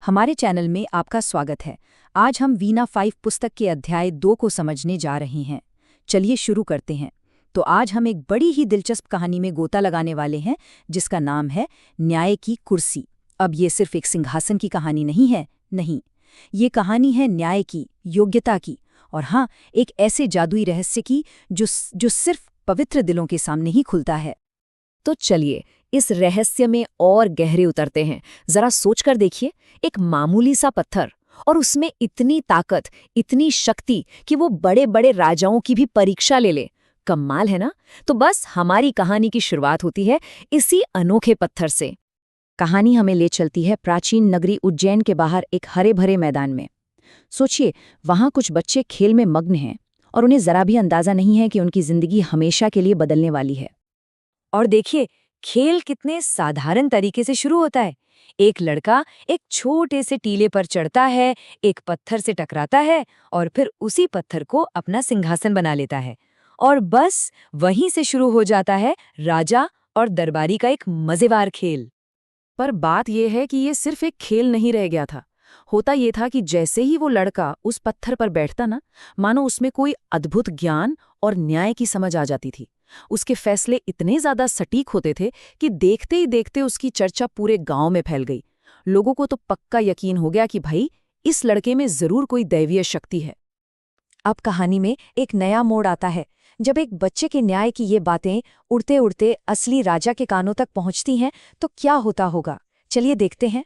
हमारे चैनल में आपका स्वागत है। आज हम वीणा 5 पुस्तक के अध्याय 2 को समझने जा रहे हैं। चलिए शुरू करते हैं। तो आज हम एक बड़ी ही दिलचस्प कहानी में गोता लगाने वाले हैं, जिसका नाम है न्याय की कुर्सी। अब ये सिर्फ एक सिंहासन की कहानी नहीं है, नहीं, ये कहानी है न्याय की, योग्यता की, और हाँ, एक ऐसे जादुई रहस्य की जो सिर्फ पवित्र दिलों के सामने ही खुलता है। तो चलिए इस रहस्य में और गहरे उतरते हैं। जरा सोचकर देखिए, एक मामूली सा पत्थर और उसमें इतनी ताकत, इतनी शक्ति कि वो बड़े बड़े राजाओं की भी परीक्षा ले ले। कमाल है ना? तो बस हमारी कहानी की शुरुआत होती है इसी अनोखे पत्थर से। कहानी हमें ले चलती है प्राचीन नगरी उज्जैन के बाहर एक हरे भरे मैदान में। सोचिए, वहां कुछ बच्चे खेल में मग्न हैं और उन्हें जरा भी अंदाजा नहीं है कि उनकी जिंदगी हमेशा के लिए बदलने वाली है। और देखिए, खेल कितने साधारण तरीके से शुरू होता है। एक लड़का एक छोटे से टीले पर चढ़ता है, एक पत्थर से टकराता है और फिर उसी पत्थर को अपना सिंहासन बना लेता है। और बस वहीं से शुरू हो जाता है राजा और दरबारी का एक मजेदार खेल। पर बात यह है कि ये सिर्फ एक खेल नहीं रह गया था। होता ये था कि जैसे ही वो लड़का उस पत्थर पर बैठता ना, मानो उसमें कोई अद्भुत ज्ञान और न्याय की समझ आ जाती थी। उसके फैसले इतने ज्यादा सटीक होते थे कि देखते ही देखते उसकी चर्चा पूरे गांव में फैल गई। लोगों को तो पक्का यकीन हो गया कि भाई, इस लड़के में जरूर कोई दैवीय शक्ति है। अब कहानी में एक नया मोड़ आता है, जब एक बच्चे के न्याय की ये बातें उड़ते उड़ते असली राजा के कानों तक पहुंचती हैं, तो क्या होता होगा। चलिए देखते हैं।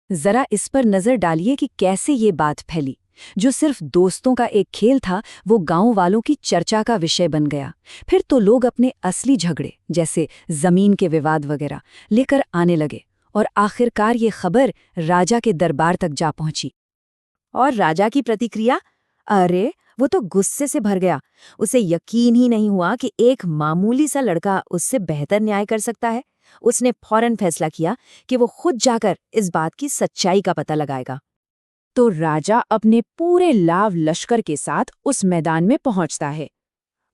जरा इस पर नजर डालिए कि कैसे ये बात फैली। जो सिर्फ दोस्तों का एक खेल था, वो गांव वालों की चर्चा का विषय बन गया। फिर तो लोग अपने असली झगड़े, जैसे जमीन के विवाद वगैरह, लेकर आने लगे और आखिरकार ये खबर राजा के दरबार तक जा पहुंची। और राजा की प्रतिक्रिया? अरे, वो तो गुस्से से भर गया। उसे यकीन ही नहीं हुआ कि एक मामूली सा लड़का उससे बेहतर न्याय कर सकता है। उसने फौरन फैसला किया कि वो खुद जाकर इस बात की सच्चाई का पता लगाएगा। तो राजा अपने पूरे लाव लश्कर के साथ उस मैदान में पहुंचता है।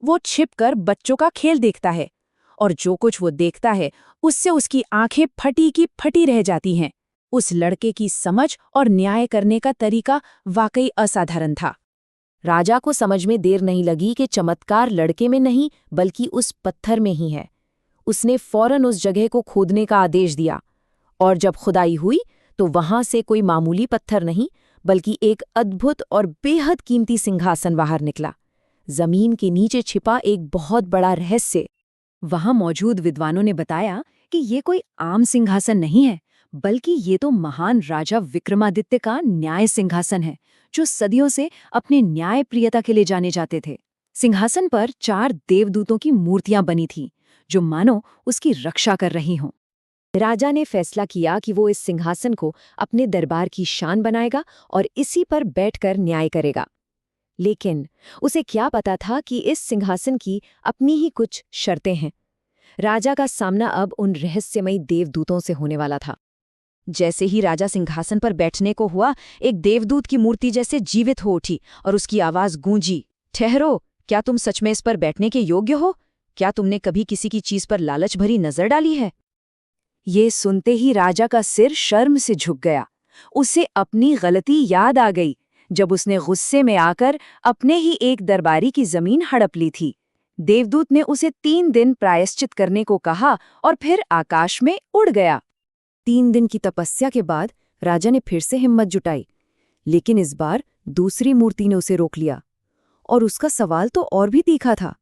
वो छिपकर बच्चों का खेल देखता है, और जो कुछ वो देखता है उससे उसकी आंखें फटी की फटी रह जाती हैं। उस लड़के की समझ और न्याय करने का तरीका वाकई असाधारण था। राजा को समझ में देर नहीं लगी कि चमत्कार लड़के में नहीं, बल्कि उस पत्थर में ही है। उसने फौरन उस जगह को खोदने का आदेश दिया, और जब खुदाई हुई तो वहां से कोई मामूली पत्थर नहीं, बल्कि एक अद्भुत और बेहद कीमती सिंहासन बाहर निकला। जमीन के नीचे छिपा एक बहुत बड़ा रहस्य। वहां मौजूद विद्वानों ने बताया कि ये कोई आम सिंहासन नहीं है, बल्कि ये तो महान राजा विक्रमादित्य का न्याय सिंहासन है, जो सदियों से अपने न्याय प्रियता के लिए जाने जाते थे। सिंहासन पर 4 देवदूतों की मूर्तियां बनी थीं, जो मानो उसकी रक्षा कर रही हों। राजा ने फैसला किया कि वो इस सिंहासन को अपने दरबार की शान बनाएगा और इसी पर बैठकर न्याय करेगा। लेकिन उसे क्या पता था कि इस सिंहासन की अपनी ही कुछ शर्तें हैं। राजा का सामना अब उन रहस्यमयी देवदूतों से होने वाला था। जैसे ही राजा सिंहासन पर बैठने को हुआ, एक देवदूत की मूर्ति जैसे जीवित हो उठी और उसकी आवाज गूंजी, ठहरो, क्या तुम सच में इस पर बैठने के योग्य हो? क्या तुमने कभी किसी की चीज पर लालच भरी नजर डाली है? ये सुनते ही राजा का सिर शर्म से झुक गया। उसे अपनी गलती याद आ गई, जब उसने गुस्से में आकर अपने ही एक दरबारी की जमीन हड़प ली थी। देवदूत ने उसे 3 दिन प्रायश्चित करने को कहा और फिर आकाश में उड़ गया। 3 दिन की तपस्या के बाद राजा ने फिर से हिम्मत जुटाई, लेकिन इस बार दूसरी मूर्ति ने उसे रोक लिया, और उसका सवाल तो और भी तीखा था।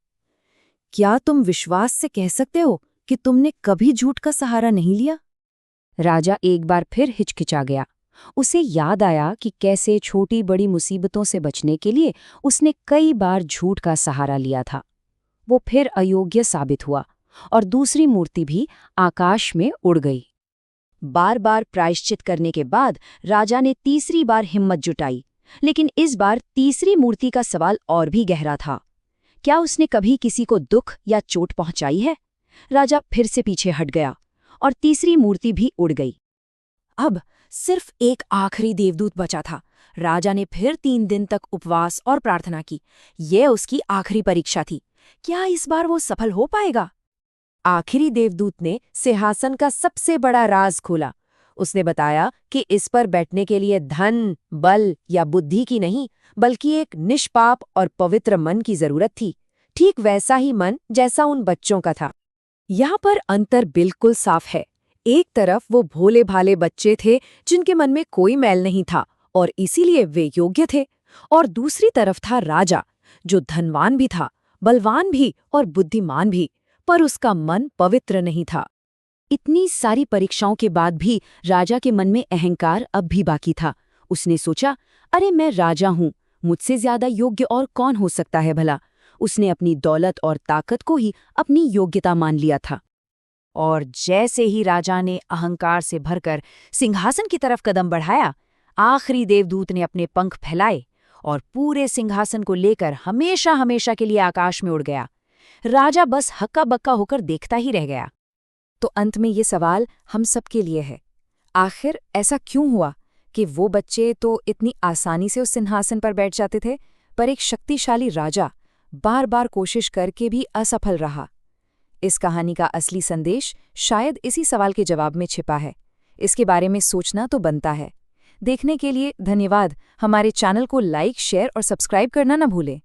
क्या तुम विश्वास से कह सकते हो कि तुमने कभी झूठ का सहारा नहीं लिया? राजा एक बार फिर हिचकिचा गया। उसे याद आया कि कैसे छोटी बड़ी मुसीबतों से बचने के लिए उसने कई बार झूठ का सहारा लिया था। वो फिर अयोग्य साबित हुआ और दूसरी मूर्ति भी आकाश में उड़ गई। बार बार प्रायश्चित करने के बाद राजा ने तीसरी बार हिम्मत जुटाई, लेकिन इस बार तीसरी मूर्ति का सवाल और भी गहरा था। क्या उसने कभी किसी को दुख या चोट पहुंचाई है? राजा फिर से पीछे हट गया और तीसरी मूर्ति भी उड़ गई। अब सिर्फ एक आखिरी देवदूत बचा था। राजा ने फिर 3 दिन तक उपवास और प्रार्थना की। यह उसकी आखिरी परीक्षा थी। क्या इस बार वो सफल हो पाएगा? आखिरी देवदूत ने सिंहासन का सबसे बड़ा राज खोला। उसने बताया कि इस पर बैठने के लिए धन, बल या बुद्धि की नहीं, बल्कि एक निष्पाप और पवित्र मन की जरूरत थी। ठीक वैसा ही मन जैसा उन बच्चों का था। यहाँ पर अंतर बिल्कुल साफ है। एक तरफ वो भोले भाले बच्चे थे जिनके मन में कोई मैल नहीं था और इसीलिए वे योग्य थे, और दूसरी तरफ था राजा, जो धनवान भी था, बलवान भी और बुद्धिमान भी, पर उसका मन पवित्र नहीं था। इतनी सारी परीक्षाओं के बाद भी राजा के मन में अहंकार अब भी बाकी था। उसने सोचा, अरे मैं राजा हूँ, मुझसे ज्यादा योग्य और कौन हो सकता है भला। उसने अपनी दौलत और ताकत को ही अपनी योग्यता मान लिया था। और जैसे ही राजा ने अहंकार से भरकर सिंहासन की तरफ कदम बढ़ाया, आखिरी देवदूत ने अपने पंख फैलाए और पूरे सिंहासन को लेकर हमेशा हमेशा के लिए आकाश में उड़ गया। राजा बस हक्का बक्का होकर देखता ही रह गया। तो अंत में ये सवाल हम सबके लिए है, आखिर ऐसा क्यों हुआ कि वो बच्चे तो इतनी आसानी से उस सिंहासन पर बैठ जाते थे, पर एक शक्तिशाली राजा बार बार कोशिश करके भी असफल रहा? इस कहानी का असली संदेश शायद इसी सवाल के जवाब में छिपा है। इसके बारे में सोचना तो बनता है। देखने के लिए धन्यवाद। हमारे चैनल को लाइक, शेयर और सब्सक्राइब करना न भूलें।